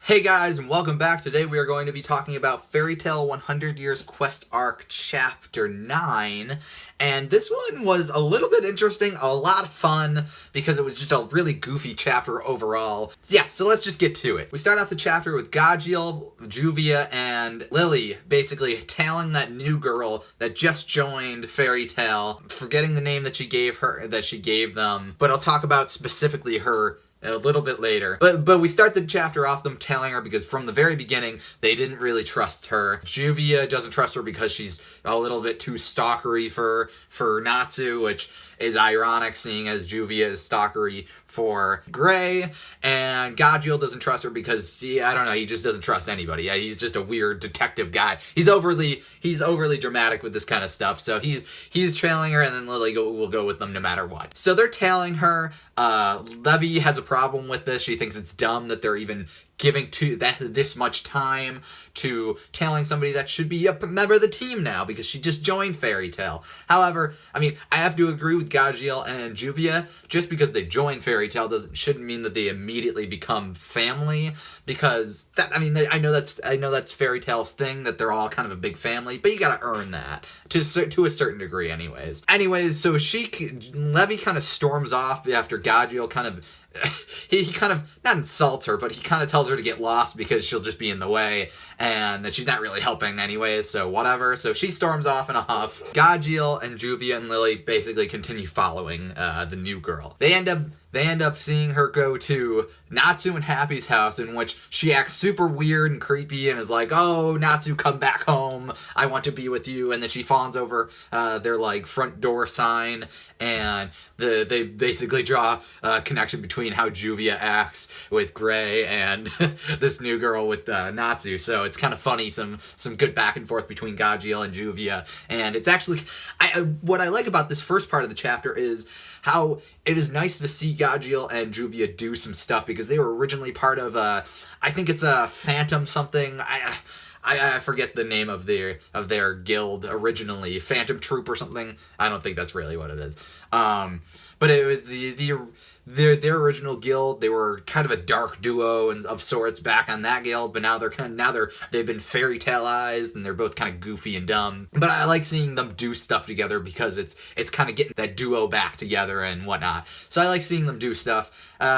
Hey guys, and welcome back. Today we are going to be talking about Fairy Tail 100 Years Quest Arc Chapter 9. And this one was a little bit interesting, a lot of fun, because it was just a really goofy chapter overall. Yeah, so let's just get to it. We start off the chapter with Gajeel, Juvia, and Lily basically tailing that new girl that just joined Fairy Tail, forgetting the name that she gave them, but I'll talk about specifically her a little bit later. But we start the chapter off them telling her because from the very beginning, they didn't really trust her. Juvia doesn't trust her because she's a little bit too stalkery for Natsu, which is ironic seeing as Juvia is stalkery for Gray. And Gajeel doesn't trust her because, he just doesn't trust anybody. Yeah, he's just a weird detective guy. He's overly dramatic with this kind of stuff. So he's trailing her, and then Lily will go with them no matter what. So they're tailing her. Levy has a problem with this. She thinks it's dumb that they're even giving this much time to tailing somebody that should be a member of the team now because she just joined Fairy Tail. However, I have to agree with Gajeel and Juvia. Just because they joined Fairy Tail shouldn't mean that they immediately become family, because I know that's Fairy Tail's thing, that they're all kind of a big family, but you gotta earn that to a certain degree anyways. So Levy kind of storms off after Gajeel kind of he kind of not insults her, but he kind of tells her to get lost because she'll just be in the way and that she's not really helping anyways, so whatever. So she storms off in a huff. Gajeel and Juvia and Lily basically continue following the new girl. They end up seeing her go to Natsu and Happy's house, in which she acts super weird and creepy and is like, "Oh, Natsu, come back home. I want to be with you." And then she fawns over their front door sign, and they basically draw a connection between how Juvia acts with Gray and this new girl with Natsu. So it's kind of funny, some good back and forth between Gajeel and Juvia. And it's actually, what I like about this first part of the chapter is how it is nice to see Gajeel and Juvia do some stuff, because they were originally part of I think it's a Phantom something. I forget the name of their guild originally, Phantom Troop or something. I don't think that's really what it is. But it was their original guild. They were kind of a dark duo and of sorts back on that guild, but now they've been fairy taleized, and they're both kind of goofy and dumb. But I like seeing them do stuff together because it's kind of getting that duo back together and whatnot. So I like seeing them do stuff.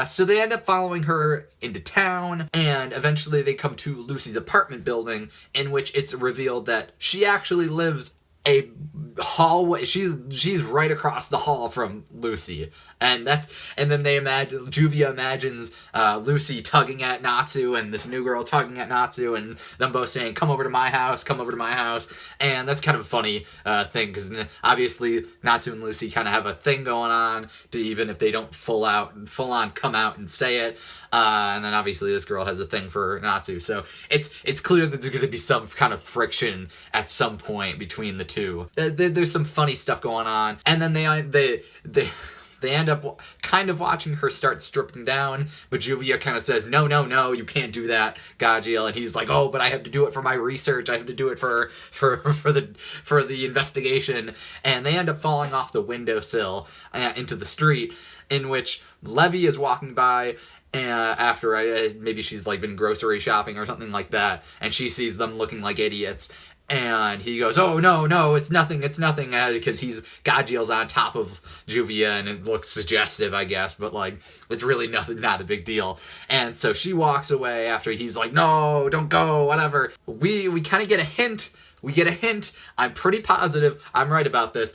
So they end up following her into town, and eventually they come to Lucy's apartment building, in which it's revealed that she actually lives a hallway. She's right across the hall from Lucy, and then Juvia imagines Lucy tugging at Natsu, and this new girl tugging at Natsu, and them both saying, "Come over to my house, come over to my house." And that's kind of a funny thing, because obviously Natsu and Lucy kind of have a thing going on, even if they don't full on come out and say it. And then obviously this girl has a thing for Natsu, so it's clear that there's going to be some kind of friction at some point between the two. There's some funny stuff going on, and then they end up kind of watching her start stripping down, but Juvia kind of says, no, you can't do that, Gajeel. And he's like, "Oh, but I have to do it for my research. I have to do it for the investigation." And they end up falling off the windowsill into the street, in which Levy is walking by. After maybe she's been grocery shopping or something like that, and she sees them looking like idiots, and he goes, "Oh, no, it's nothing," because Gajeel's on top of Juvia, and it looks suggestive, I guess, but it's really not a big deal. And so she walks away after he's like, "No, don't go, whatever." We kind of get a hint. I'm pretty positive I'm right about this.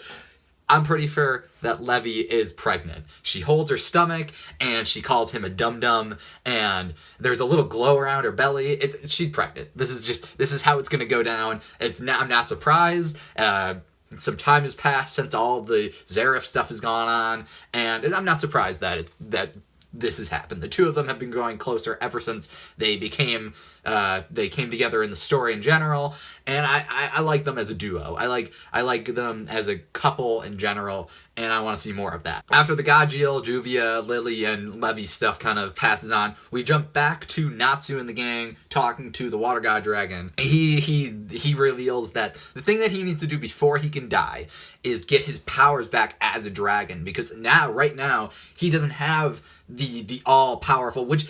I'm pretty sure that Levy is pregnant. She holds her stomach, and she calls him a dum-dum, and there's a little glow around her belly. She's pregnant. This is how it's going to go down. I'm not surprised. Some time has passed since all the Zarif stuff has gone on, and I'm not surprised that this has happened. The two of them have been growing closer ever since they came together in the story in general, and I like them as a duo. I like them as a couple in general, and I want to see more of that. After the Gajeel, Juvia, Lily, and Levy stuff kind of passes on, we jump back to Natsu and the gang talking to the Water God Dragon. He reveals that the thing that he needs to do before he can die is get his powers back as a dragon, because right now he doesn't have the all-powerful, which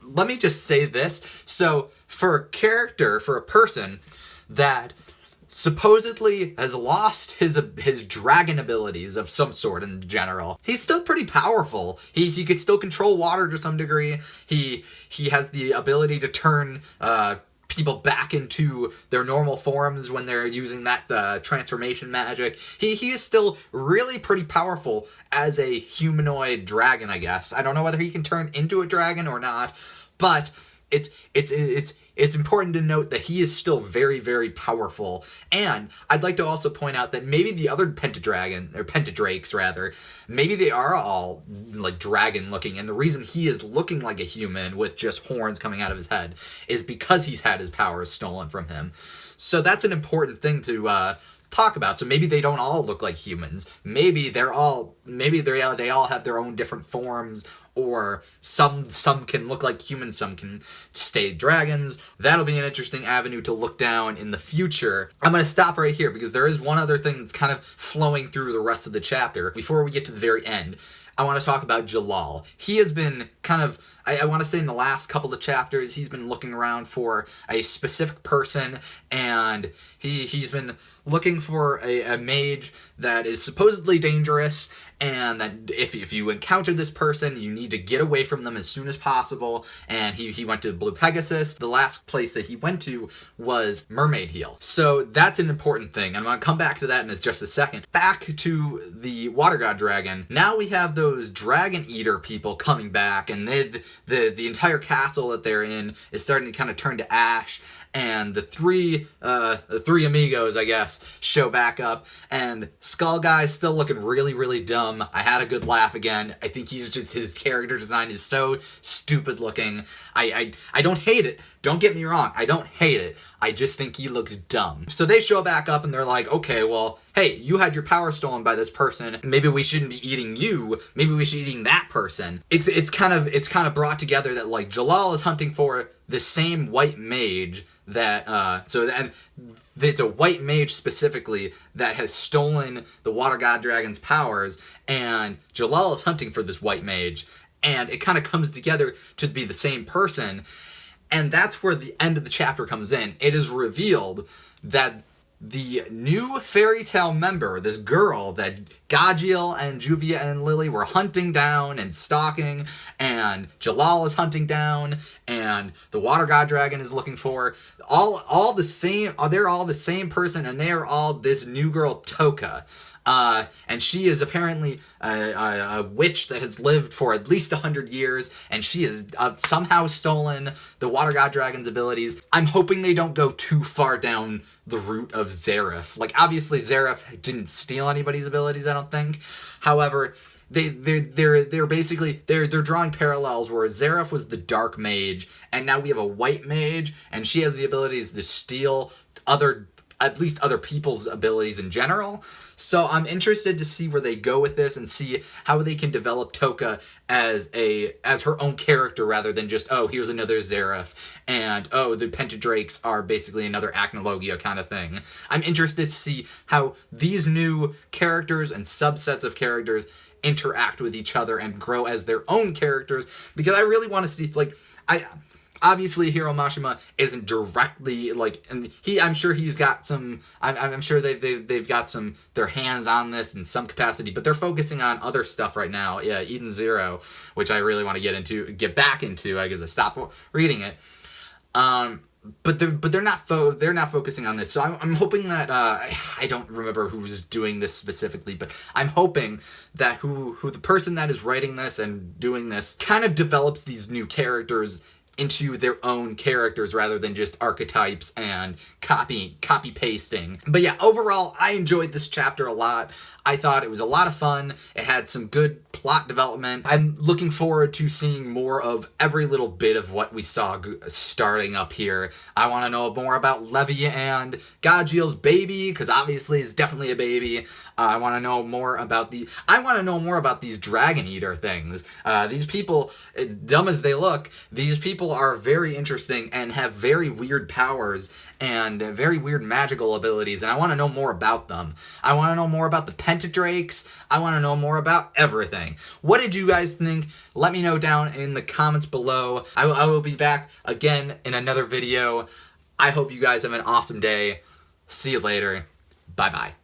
let me just say this. So for a character, for a person that supposedly has lost his dragon abilities of some sort in general, he's still pretty powerful. He could still control water to some degree. He has the ability to turn people back into their normal forms when they're using that transformation magic. He is still really pretty powerful as a humanoid dragon, I guess. I don't know whether he can turn into a dragon or not, but it's important to note that he is still very, very powerful. And I'd like to also point out that maybe the other pentadrakes rather, maybe they are all like dragon looking, and the reason he is looking like a human with just horns coming out of his head is because he's had his powers stolen from him. So that's an important thing to talk about. So maybe they don't all look like humans. Maybe they all have their own different forms, or some can look like humans, some can stay dragons. That'll be an interesting avenue to look down in the future. I'm going to stop right here because there is one other thing that's kind of flowing through the rest of the chapter before we get to the very end. I want to talk about Jalal. He has been kind of, I want to say in the last couple of chapters, he's been looking around for a specific person, and he's been looking for a mage that is supposedly dangerous, and that if you encounter this person, you need to get away from them as soon as possible. And he went to Blue Pegasus. The last place that he went to was Mermaid Heel. So that's an important thing. I'm going to come back to that in just a second. Back to the Water God Dragon. Now we have those Dragon Eater people coming back, and the entire castle that they're in is starting to kind of turn to ash. And the three amigos, I guess, show back up, and Skull Guy's still looking really, really dumb. I had a good laugh again. I think his character design is so stupid looking. I don't hate it. Don't get me wrong. I don't hate it. I just think he looks dumb. So they show back up and they're like, okay, well, hey, you had your power stolen by this person. Maybe we shouldn't be eating you. Maybe we should be eating that person. It's kind of brought together that like Jalal is hunting for the same white mage that it's a white mage specifically that has stolen the Water God Dragon's powers, and Jalal is hunting for this white mage, and it kind of comes together to be the same person. And that's where the end of the chapter comes in. It is revealed that the new fairy tale member, this girl that Gajeel and Juvia and Lily were hunting down and stalking, and Jalal is hunting down, and the Water God Dragon is looking for, all the same, they're all the same person, and they are all this new girl, Toka. And she is apparently a witch that has lived for at least 100 years, and she has somehow stolen the Water God Dragon's abilities. I'm hoping they don't go too far down the route of Zareth. Like, obviously Zareth didn't steal anybody's abilities, I don't think. However, they're basically drawing parallels where Zareth was the dark mage, and now we have a white mage, and she has the abilities to steal at least other people's abilities in general. So I'm interested to see where they go with this and see how they can develop Toka as her own character rather than just, oh, here's another Zareth, and oh, the Pentadrakes are basically another Acnologia kind of thing. I'm interested to see how these new characters and subsets of characters interact with each other and grow as their own characters, because I really want to see, like, obviously, Hiro Mashima isn't directly like, and I'm sure he's got some. I'm sure they've got their hands on this in some capacity, but they're focusing on other stuff right now. Yeah, Eden Zero, which I really want to get back into. I guess I stopped reading it. But they're not focusing on this. So I'm hoping that I don't remember who's doing this specifically, but I'm hoping that who the person that is writing this and doing this kind of develops these new characters into their own characters rather than just archetypes and copy pasting. But yeah, overall, I enjoyed this chapter a lot. I thought it was a lot of fun. It had some good plot development. I'm looking forward to seeing more of every little bit of what we saw starting up here. I want to know more about Levy and Gajeel's baby, because obviously it's definitely a baby. I want to know more about these Dragon Eater things. These people, dumb as they look, these people people are very interesting and have very weird powers and very weird magical abilities, and I want to know more about them. I want to know more about the Pentadrakes. I want to know more about everything. What did you guys think? Let me know down in the comments below. I will be back again in another video. I hope you guys have an awesome day. See you later. Bye-bye.